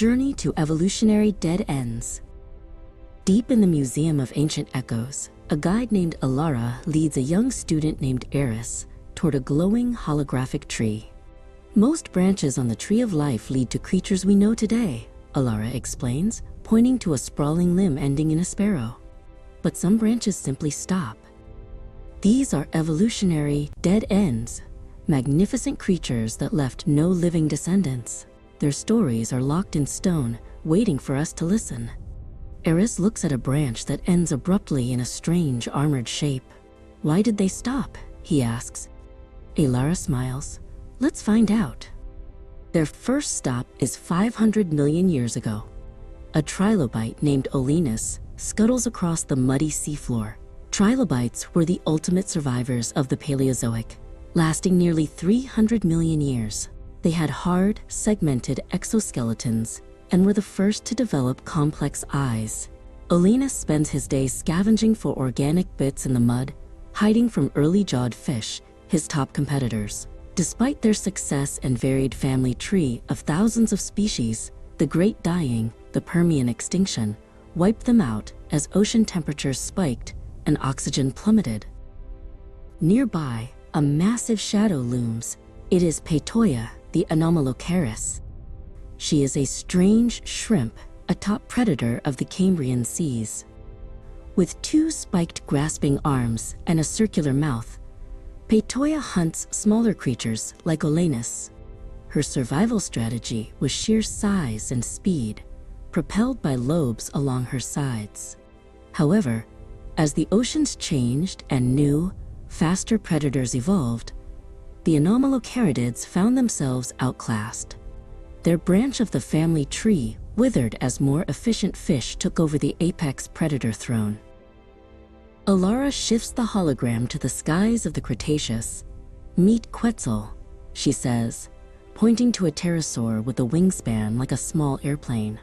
Journey to Evolutionary Dead Ends. Deep in the Museum of Ancient Echoes, a guide named Elara leads a young student named Eris toward a glowing holographic tree. Most branches on the Tree of Life lead to creatures we know today, Elara explains, pointing to a sprawling limb ending in a sparrow. But some branches simply stop. These are evolutionary dead ends, magnificent creatures that left no living descendants. Their stories are locked in stone, waiting for us to listen. Eris looks at a branch that ends abruptly in a strange armored shape. Why did they stop? He asks. Elara smiles. Let's find out. Their first stop is 500 million years ago. A trilobite named Olinus scuttles across the muddy seafloor. Trilobites were the ultimate survivors of the Paleozoic, lasting nearly 300 million years. They had hard, segmented exoskeletons and were the first to develop complex eyes. Olinus spends his days scavenging for organic bits in the mud, hiding from early-jawed fish, his top competitors. Despite their success and varied family tree of thousands of species, the Great Dying, the Permian extinction, wiped them out as ocean temperatures spiked and oxygen plummeted. Nearby, a massive shadow looms. It is Petoia, the Anomalocaris. She is a strange shrimp, a top predator of the Cambrian seas. With two spiked grasping arms and a circular mouth, Petoia hunts smaller creatures like Olinus. Her survival strategy was sheer size and speed, propelled by lobes along her sides. However, as the oceans changed and new, faster predators evolved, the Anomalocaridids found themselves outclassed. Their branch of the family tree withered as more efficient fish took over the apex predator throne. Elara shifts the hologram to the skies of the Cretaceous. Meet Quetzal, she says, pointing to a pterosaur with a wingspan like a small airplane.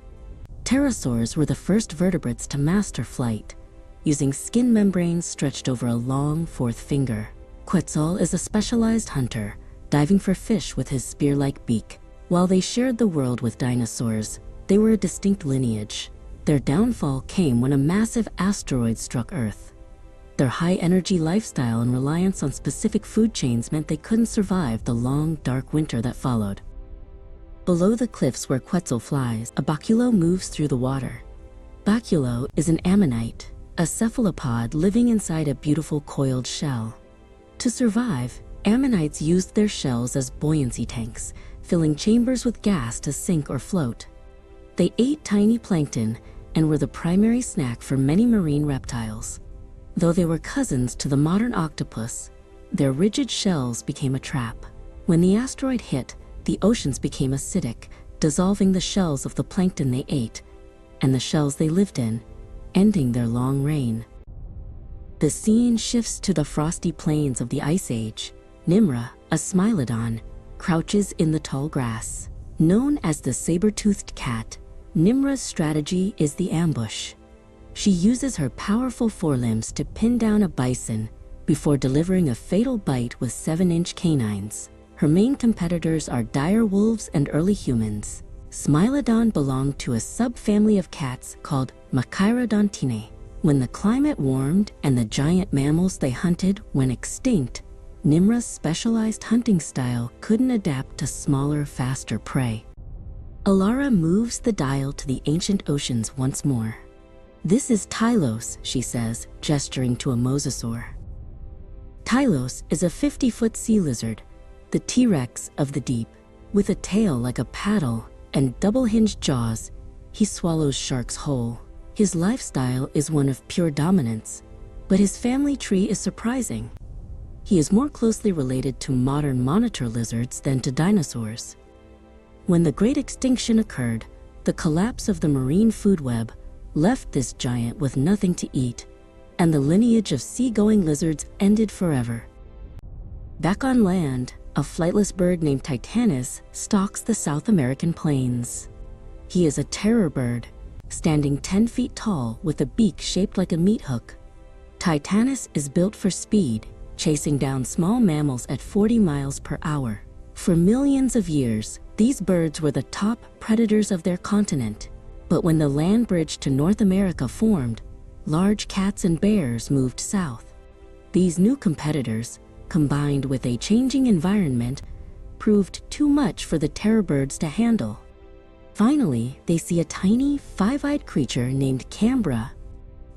Pterosaurs were the first vertebrates to master flight, using skin membranes stretched over a long fourth finger. Quetzal is a specialized hunter, diving for fish with his spear-like beak. While they shared the world with dinosaurs, they were a distinct lineage. Their downfall came when a massive asteroid struck Earth. Their high-energy lifestyle and reliance on specific food chains meant they couldn't survive the long, dark winter that followed. Below the cliffs where Quetzal flies, a baculo moves through the water. Baculo is an ammonite, a cephalopod living inside a beautiful coiled shell. To survive, ammonites used their shells as buoyancy tanks, filling chambers with gas to sink or float. They ate tiny plankton and were the primary snack for many marine reptiles. Though they were cousins to the modern octopus, their rigid shells became a trap. When the asteroid hit, the oceans became acidic, dissolving the shells of the plankton they ate and the shells they lived in, ending their long reign. The scene shifts to the frosty plains of the Ice Age. Nimra, a smilodon, crouches in the tall grass. Known as the saber-toothed cat, Nimra's strategy is the ambush. She uses her powerful forelimbs to pin down a bison before delivering a fatal bite with 7-inch canines. Her main competitors are dire wolves and early humans. Smilodon belonged to a subfamily of cats called Machairodontinae. When the climate warmed and the giant mammals they hunted went extinct, Nimra's specialized hunting style couldn't adapt to smaller, faster prey. Elara moves the dial to the ancient oceans once more. This is Tylos, she says, gesturing to a mosasaur. Tylos is a 50-foot sea lizard, the T-Rex of the deep. With a tail like a paddle and double-hinged jaws, he swallows sharks whole. His lifestyle is one of pure dominance, but his family tree is surprising. He is more closely related to modern monitor lizards than to dinosaurs. When the Great Extinction occurred, the collapse of the marine food web left this giant with nothing to eat, and the lineage of seagoing lizards ended forever. Back on land, a flightless bird named Titanus stalks the South American plains. He is a terror bird, standing 10 feet tall with a beak shaped like a meat hook. Titanus is built for speed, chasing down small mammals at 40 miles per hour. For millions of years, These birds were the top predators of their continent, but when the land bridge to North America formed, large cats and bears moved south. These new competitors, combined with a changing environment, proved too much for the terror birds to handle. Finally, they see a tiny, five-eyed creature named Cambra.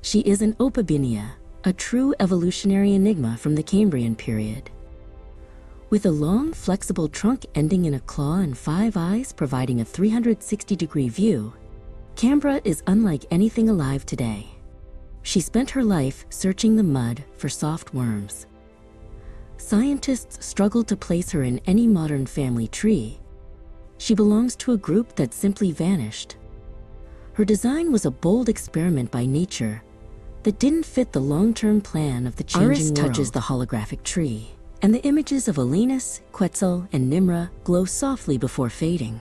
She is an opabinia, a true evolutionary enigma from the Cambrian period. With a long, flexible trunk ending in a claw and 5 eyes providing a 360-degree view, Cambra is unlike anything alive today. She spent her life searching the mud for soft worms. Scientists struggle to place her in any modern family tree. She belongs to a group that simply vanished. Her design was a bold experiment by nature that didn't fit the long-term plan of the changing world. Iris touches the holographic tree, and the images of Elenus, Quetzal, and Nimra glow softly before fading.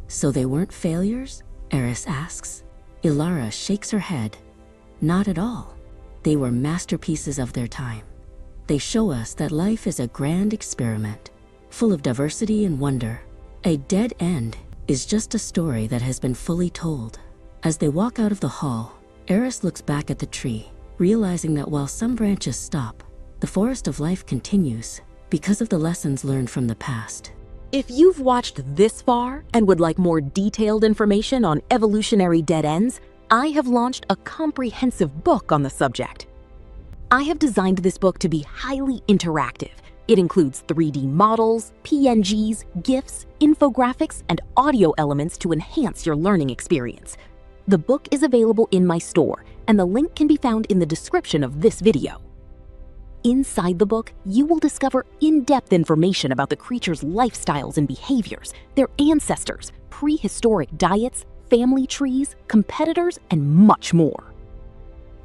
So they weren't failures? Eris asks. Elara shakes her head. Not at all. They were masterpieces of their time. They show us that life is a grand experiment, full of diversity and wonder. A dead end is just a story that has been fully told. As they walk out of the hall, Eris looks back at the tree, realizing that while some branches stop, the forest of life continues because of the lessons learned from the past. If you've watched this far and would like more detailed information on evolutionary dead ends, I have launched a comprehensive book on the subject. I have designed this book to be highly interactive. It includes 3D models, PNGs, GIFs, infographics, and audio elements to enhance your learning experience. The book is available in my store, and the link can be found in the description of this video. Inside the book, you will discover in-depth information about the creatures' lifestyles and behaviors, their ancestors, prehistoric diets, family trees, competitors, and much more.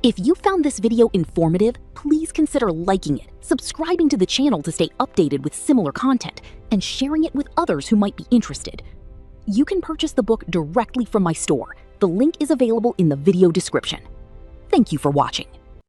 If you found this video informative, please consider liking it, subscribing to the channel to stay updated with similar content, and sharing it with others who might be interested. You can purchase the book directly from my store. The link is available in the video description. Thank you for watching.